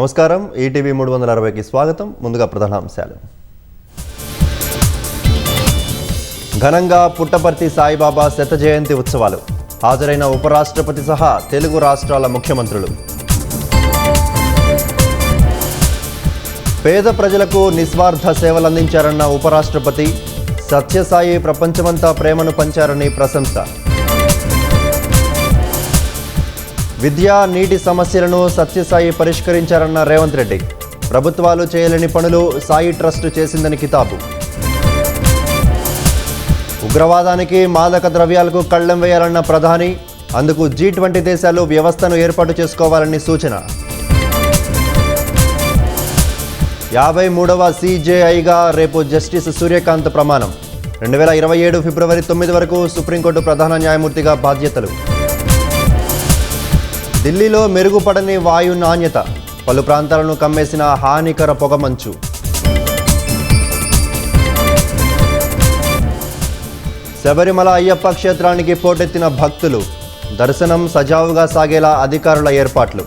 నమస్కారం. ఈటీవీ 360కి స్వాగతం. ముందుగా ప్రధానాంశాలు. ఘనంగా పుట్టపర్తి సాయిబాబా శత జయంతి ఉత్సవాలు. హాజరైన ఉపరాష్ట్రపతి సహా తెలుగు రాష్ట్రాల ముఖ్యమంత్రులు. పేద ప్రజలకు నిస్వార్థ సేవలందించారన్న ఉపరాష్ట్రపతి. సత్యసాయి ప్రపంచమంతా ప్రేమను పంచారని ప్రశంస. విద్యా నీటి సమస్యలను సత్యసాయి పరిష్కరించారన్న రేవంత్ రెడ్డి. ప్రభుత్వాలు చేయలేని పనులు సాయి ట్రస్ట్ చేసిందని కితాబు. ఉగ్రవాదానికి మాదక ద్రవ్యాలకు కళ్లెం వేయాలన్న ప్రధాని. అందుకు G20 దేశాలు వ్యవస్థను ఏర్పాటు చేసుకోవాలని సూచన. 53వ CJIగా రేపు జస్టిస్ సూర్యకాంత్ ప్రమాణం. 2027 ఫిబ్రవరి 9 వరకు సుప్రీంకోర్టు ప్రధాన న్యాయమూర్తిగా బాధ్యతలు. ఢిల్లీలో మెరుగుపడని వాయు నాణ్యత. పలు ప్రాంతాలను కమ్మేసిన హానికర పొగమంచు. శబరిమల అయ్యప్ప క్షేత్రానికి పోటెత్తిన భక్తులు. దర్శనం సజావుగా సాగేలా అధికారుల ఏర్పాట్లు.